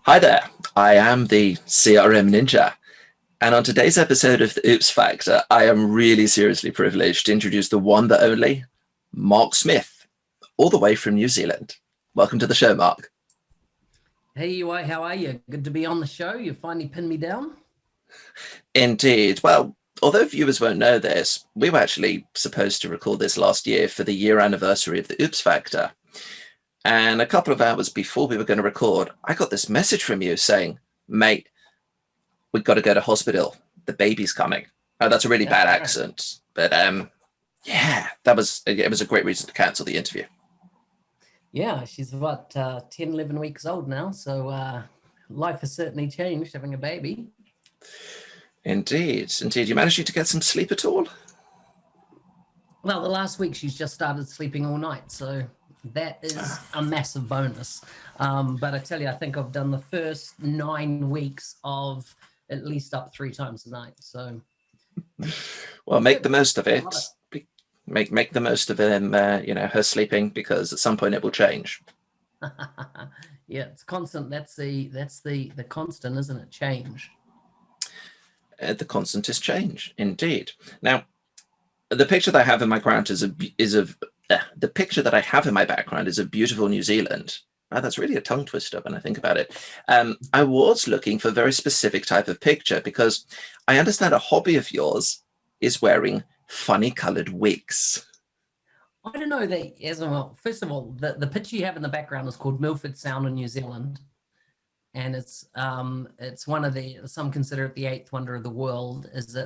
Hi there, I am the CRM Ninja, and on today's episode of the Oops Factor, I am really seriously privileged to introduce the one, the only, Mark Smith, all the way from New Zealand. Welcome to the show, Mark. Hey, UI, how are you? Good to be on the show. You finally pinned me down. Indeed. Well, although viewers won't know this, we were actually supposed to record this last year for the year anniversary of the Oops Factor. And a couple of hours before we were going to record, I got this message from you saying, mate, we've got to go to hospital. The baby's coming. Oh, that's a really bad accent. But yeah, it was a great reason to cancel the interview. Yeah, she's about 10, 11 weeks old now. So life has certainly changed having a baby. Indeed. You managed to get some sleep at all? Well, the last week she's just started sleeping all night. So that is a massive bonus. But I tell you, I think I've done the first 9 weeks of at least up 3 times a night. So, well, make the most of it. Make the most of him, her sleeping, because at some point it will change. Yeah, it's constant. That's the constant, isn't it? Change. The constant is change, indeed. Now, the picture that I have in my background the picture that I have in my background is of beautiful New Zealand. Oh, that's really a tongue twister when I think about it. I was looking for a very specific type of picture because I understand a hobby of yours is wearing funny coloured wigs. I don't know that as well. First of all, the picture you have in the background is called Milford Sound in New Zealand. And it's one of some consider it the 8th wonder of the world. It's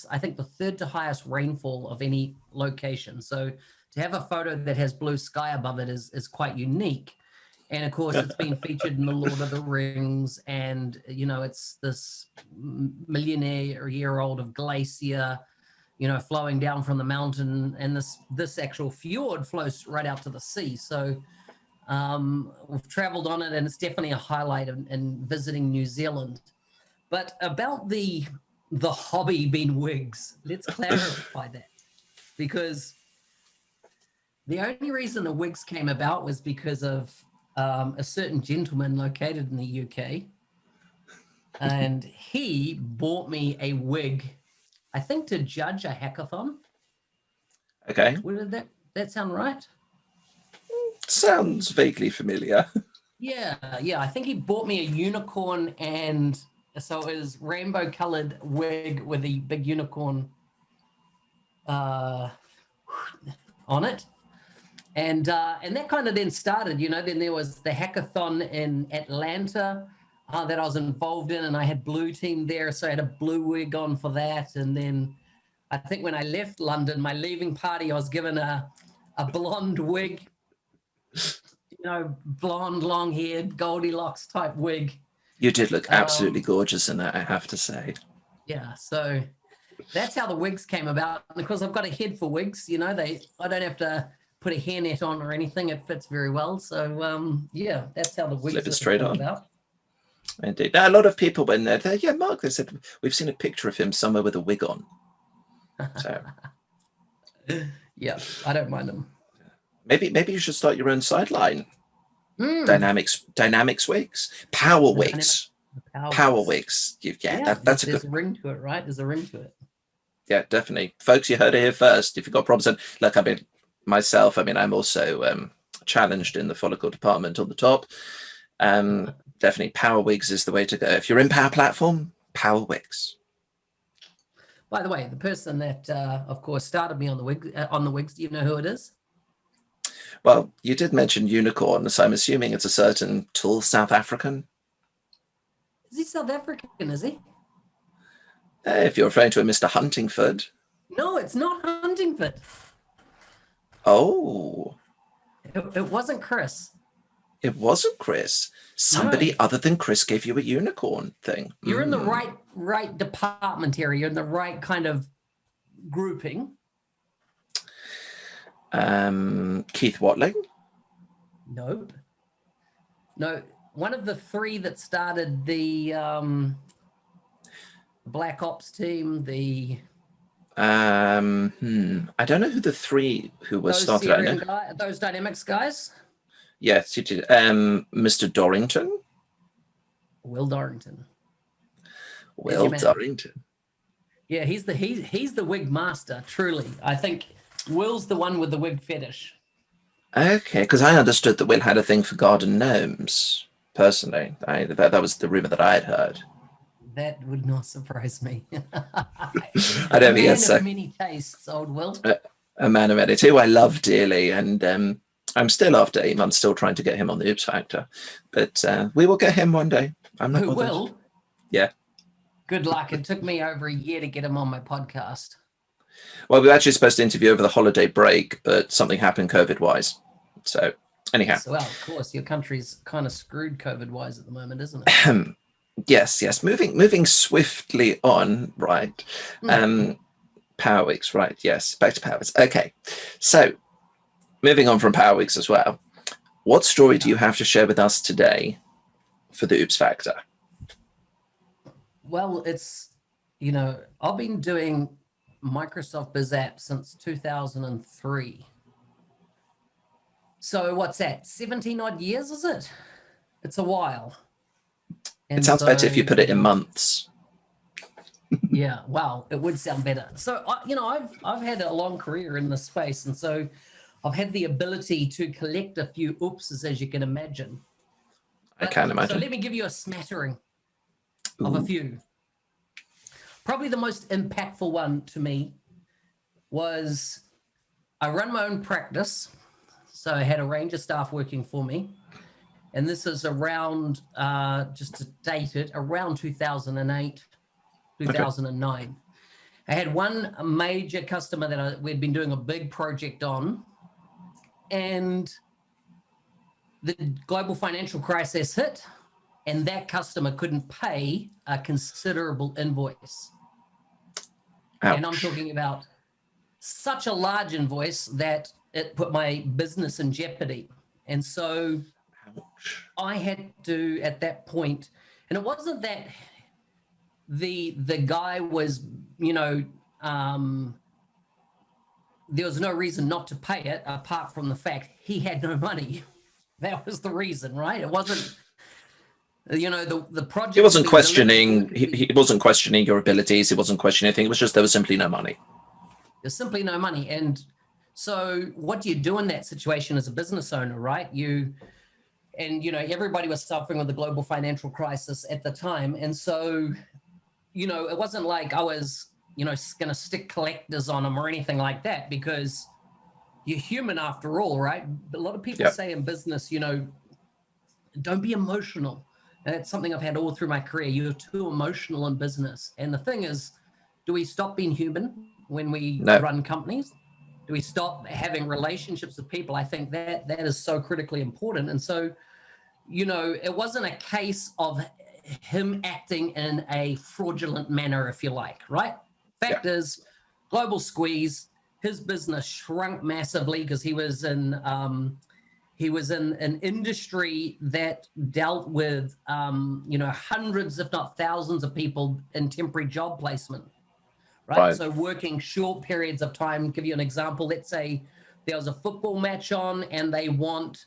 I think the 3rd to highest rainfall of any location. So to have a photo that has blue sky above it is quite unique. And of course, it's been featured in the Lord of the Rings, and it's this millionaire-year-old of glacier, flowing down from the mountain, and this actual fjord flows right out to the sea. So we've traveled on it, and it's definitely a highlight in visiting New Zealand. But about the hobby being wigs, let's clarify that, because the only reason the wigs came about was because of a certain gentleman located in the UK, and he bought me a wig, I think, to judge a hackathon. Okay. Did that sound right? Sounds vaguely familiar. Yeah. I think he bought me a unicorn, and so it was rainbow-colored wig with a big unicorn on it. And that kind of then started, then there was the hackathon in Atlanta that I was involved in, and I had blue team there, so I had a blue wig on for that. And then I think when I left London, my leaving party, I was given a blonde wig, blonde, long-haired, Goldilocks type wig. You did look absolutely gorgeous in that, I have to say. Yeah, so that's how the wigs came about. And of course, I've got a head for wigs. I don't have to put a hairnet on or anything. It fits very well. So yeah, that's how the wigs flip it straight on. About. Indeed. Now, a lot of people, when they're there, yeah, Mark, they said we've seen a picture of him somewhere with a wig on. So yeah, I don't mind them. Maybe you should start your own sideline. Dynamics wigs, power wigs. Power wigs. That's there's a ring to it, right? There's a ring to it. Yeah, definitely, folks. You heard it here first. If you've got problems, and look, I'm also challenged in the follicle department on the top. Definitely, power wigs is the way to go. If you're in Power Platform, power wigs. By the way, the person that, of course, started me on the wigs. Do you know who it is? Well, you did mention unicorn, so I'm assuming it's a certain tall South African. Is he South African, is he? If you're referring to a Mr. Huntingford. No, it's not Huntingford. Oh. It wasn't Chris. It wasn't Chris. Somebody other than Chris gave you a unicorn thing. You're in the right department here. You're in the right kind of grouping. Keith Watling? Nope. No, one of the 3 that started the Black Ops team, I don't know who the 3 who were started. Those Dynamics guys? Yes, you did. Mr. Dorrington? Will Dorrington. Will Dorrington. Yeah, he's the wig master, truly. I think Will's the one with the wig fetish. Okay, because I understood that Will had a thing for garden gnomes. Personally, that was the rumor that I had heard. That would not surprise me. I don't think so. Many tastes, old Will. A man of many, who I love dearly, and I'm still after him. I'm still trying to get him on the Oops Factor, but we will get him one day. I'm not bothered. Will? Yeah. Good luck. It took me over a year to get him on my podcast. Well, we were actually supposed to interview over the holiday break, but something happened COVID-wise. So anyhow. Yes, well, of course, your country's kind of screwed COVID-wise at the moment, isn't it? Yes. Moving swiftly on, right? Power Weeks, right? Yes, back to Power Weeks. Okay, so moving on from Power Weeks as well. What story do you have to share with us today for the Oops Factor? Well, it's, I've been doing Microsoft Biz App since 2003. So what's that? 17 odd years, is it? It's a while. And it sounds better if you put it in months. Yeah, well, it would sound better. So, I've had a long career in this space, and so I've had the ability to collect a few oopses, as you can imagine. I can imagine. So let me give you a smattering of a few. Probably the most impactful one to me was I run my own practice. So I had a range of staff working for me. And this is around, just to date it, around 2008, 2009. Okay. I had one major customer that we'd been doing a big project on. And the global financial crisis hit. And that customer couldn't pay a considerable invoice. Ouch. And I'm talking about such a large invoice that it put my business in jeopardy. And so I had to, at that point, and it wasn't that the guy was, there was no reason not to pay it apart from the fact he had no money. That was the reason, right? It wasn't, the project. He wasn't questioning. He wasn't questioning your abilities. He wasn't questioning anything. It was just there was simply no money. There's simply no money, and so what do you do in that situation as a business owner, right? Everybody was suffering with the global financial crisis at the time, and so it wasn't like I was going to stick collectors on them or anything like that, because you're human after all, right? A lot of people say in business, don't be emotional. And that's something I've had all through my career. You're too emotional in business. And the thing is, do we stop being human when we run companies? Do we stop having relationships with people? I think that is so critically important. And so, it wasn't a case of him acting in a fraudulent manner, if you like, right? Fact is, global squeeze, his business shrunk massively because he was in an industry that dealt with, hundreds, if not thousands of people in temporary job placement, right? So working short periods of time. Give you an example. Let's say there was a football match on and they want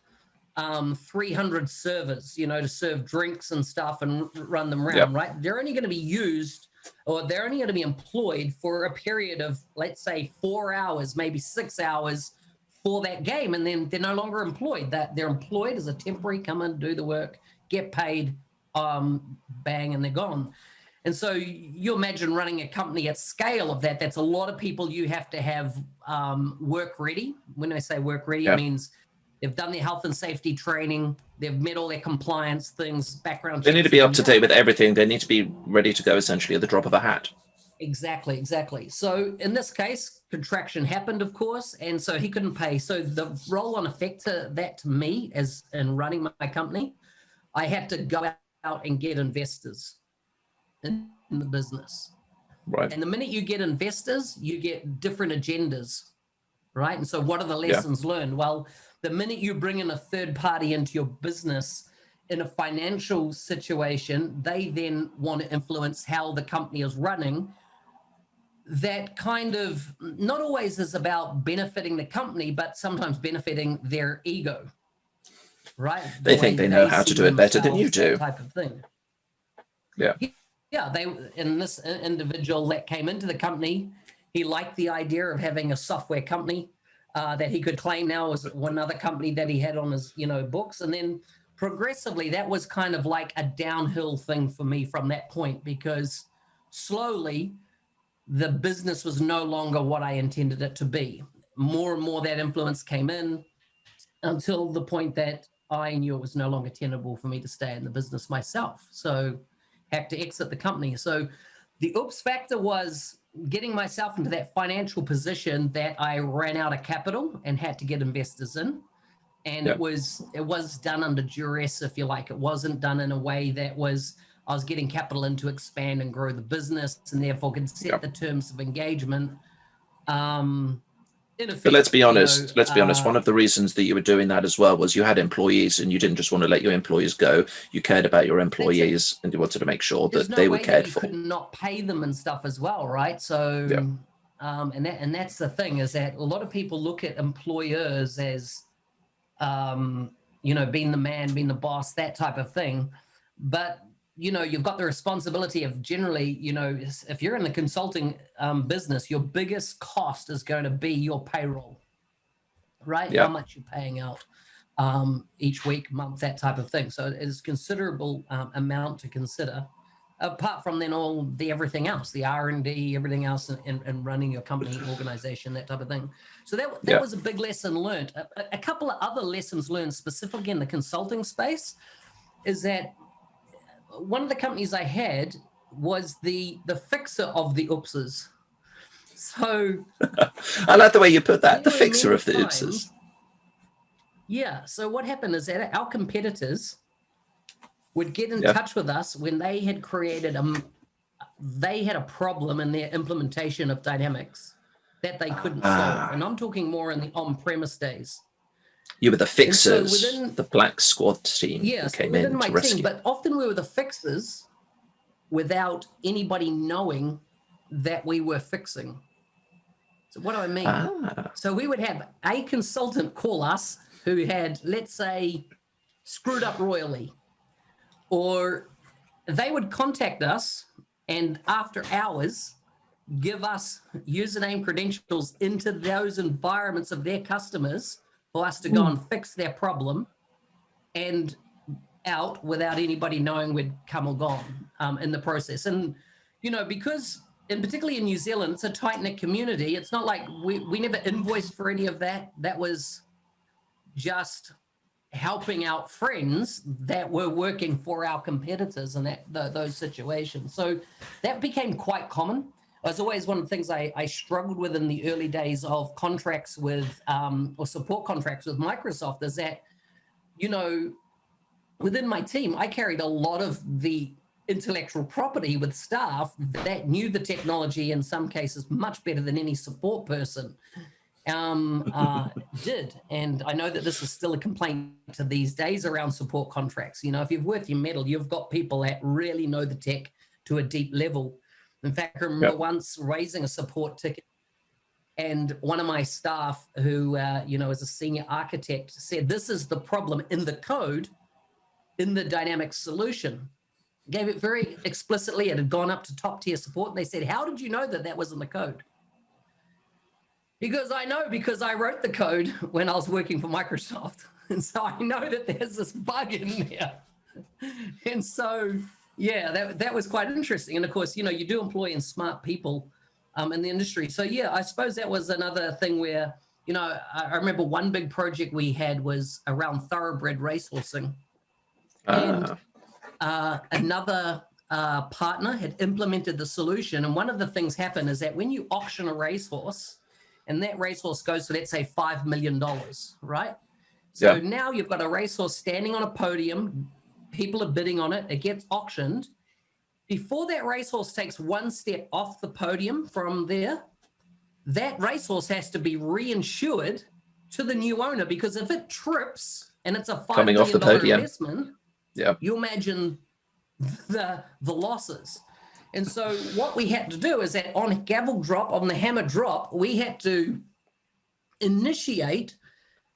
300 servers, to serve drinks and stuff and run them around, right? They're only going to be used, or they're only going to be employed for a period of, let's say, 4 hours, maybe 6 hours for that game, and then they're no longer employed. That they're employed as a temporary, come and do the work, get paid, bang, and they're gone. And so you imagine running a company at scale of that. That's a lot of people you have to have work ready. When I say work ready, it means they've done their health and safety training, they've met all their compliance things, background checks. They need to be up to date with everything. They need to be ready to go essentially at the drop of a hat. Exactly. So in this case, contraction happened, of course, and so he couldn't pay. So the roll-on effect to that, to me, as in running my company, I had to go out and get investors in the business. Right. And the minute you get investors, you get different agendas, right? And so what are the lessons learned? Well, the minute you bring in a third party into your business in a financial situation, they then want to influence how the company is running. That kind of not always is about benefiting the company, but sometimes benefiting their ego, right? They think they know how to do it better than you do. Type of thing. Yeah. Yeah, this individual that came into the company, he liked the idea of having a software company that he could claim now as one other company that he had on his, books. And then progressively, that was kind of like a downhill thing for me from that point, because slowly the business was no longer what I intended it to be. More and more that influence came in until the point that I knew it was no longer tenable for me to stay in the business myself. So had to exit the company. So the oops factor was getting myself into that financial position that I ran out of capital and had to get investors in. And Yeah. it was done under duress, if you like. It wasn't done in a way that was, I was getting capital in to expand and grow the business, and therefore could set the terms of engagement. In But effect, let's be honest. One of the reasons that you were doing that as well was you had employees and you didn't just want to let your employees go. You cared about your employees and you wanted to make sure there's that no they were way cared that you for. could not pay them and stuff as well, right? So, Yeah. and that's the thing, is that a lot of people look at employers as, being the man, being the boss, that type of thing. But, you've got the responsibility of generally, if you're in the consulting business, your biggest cost is going to be your payroll, right? Yeah. How much you're paying out each week, month, that type of thing. So it is considerable amount to consider. Apart from then all the everything else, the R&D, everything else, and running your company, organization, that type of thing. So that was a big lesson learned. A couple of other lessons learned specifically in the consulting space is that one of the companies I had was the fixer of the oopses. So I like the way you put that, the fixer of the times, oopses. Yeah. So what happened is that our competitors would get in touch with us when they had created they had a problem in their implementation of Dynamics that they couldn't solve. And I'm talking more in the on-premise days. You were the fixers, so the Black Squad team who came in to rescue. team, but often we were the fixers without anybody knowing that we were fixing. So what do I mean? So we would have a consultant call us who had, let's say, screwed up royally, or they would contact us and after hours give us username credentials into those environments of their customers for us to go and fix their problem and out without anybody knowing we'd come or gone in the process. And, because, and particularly in New Zealand, it's a tight-knit community. It's not like we never invoiced for any of that. That was just helping out friends that were working for our competitors in those situations. So that became quite common. It was always one of the things I struggled with in the early days of contracts with, or support contracts with Microsoft, is that, within my team, I carried a lot of the intellectual property with staff that knew the technology in some cases much better than any support person did. And I know that this is still a complaint to these days around support contracts. If you're worth your metal, you've got people that really know the tech to a deep level. In fact, I remember once raising a support ticket, and one of my staff who, is a senior architect, said, this is the problem in the code in the Dynamics solution. Gave it very explicitly. It had gone up to top tier support. And they said, how did you know that was in the code? Because I wrote the code when I was working for Microsoft. And so I know that there's this bug in there. And so, that was quite interesting. And of course, you do employ smart people in the industry. So I suppose that was another thing where, I remember one big project we had was around thoroughbred racehorsing. And another partner had implemented the solution. And one of the things happened is that when you auction a racehorse, and that racehorse goes for, let's say, $5 million, right? So now you've got a racehorse standing on a podium, people are bidding on it, it gets auctioned. Before that racehorse takes one step off the podium from there, that racehorse has to be reinsured to the new owner, because if it trips and it's a $5 million investment, you imagine the losses. And so what we had to do is that on gavel drop, on the hammer drop, we had to initiate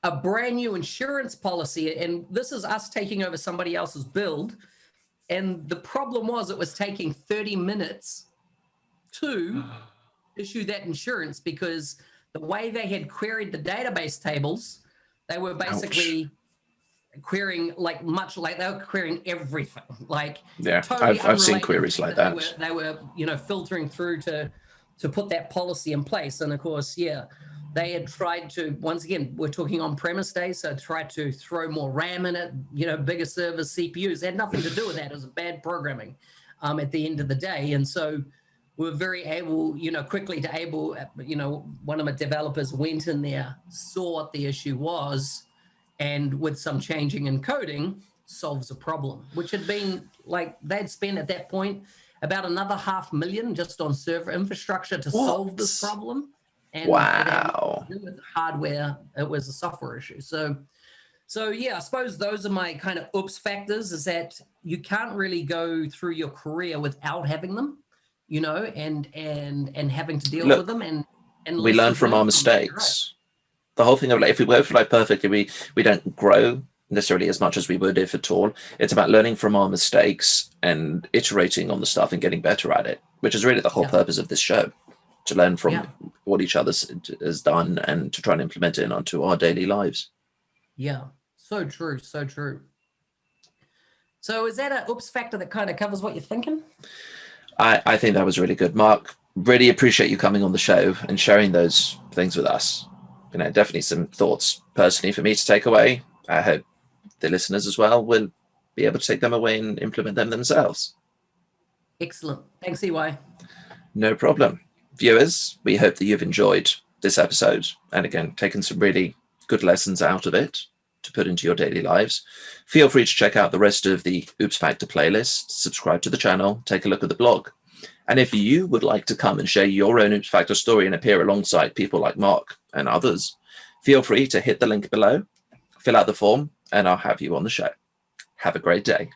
a brand new insurance policy. And this is us taking over somebody else's build And the problem was it was taking 30 minutes to issue that insurance because the way they had queried the database tables, they were basically querying much like they were querying everything, like Yeah, totally I've seen unrelated queries thing like that that. they were filtering through to put that policy in place. And of course, yeah, they had tried to, once again, we're talking on-premise days, so tried to throw more RAM in it, bigger servers, CPUs. It had nothing to do with that. It was bad programming at the end of the day. And so we were very able, quickly to able, one of my developers went in there, saw what the issue was, and with some changing in coding, solves a problem, which had been they'd spent at that point about another $500,000 just on server infrastructure to solve this problem. And it had Wow. nothing to do with hardware. It was a software issue. So yeah, I suppose those are my kind of oops factors, is that you can't really go through your career without having them, and having to deal with them and We learn lessons from learned our from them. Right. mistakes. The whole thing of if we work for life perfectly, we don't grow necessarily as much as we would if at all. It's about learning from our mistakes and iterating on the stuff and getting better at it, which is really the whole purpose of this show, to learn from what each other has done and to try and implement it onto our daily lives. Yeah, so true, so true. So is that a oops factor that kind of covers what you're thinking? I think that was really good, Mark. Really appreciate you coming on the show and sharing those things with us. Definitely some thoughts personally for me to take away. I hope the listeners as well will be able to take them away and implement them themselves. Excellent. Thanks, EY. No problem. Viewers, we hope that you've enjoyed this episode and again, taken some really good lessons out of it to put into your daily lives. Feel free to check out the rest of the Oops Factor playlist, subscribe to the channel, take a look at the blog. And if you would like to come and share your own Oops Factor story and appear alongside people like Mark and others, feel free to hit the link below, fill out the form, and I'll have you on the show. Have a great day.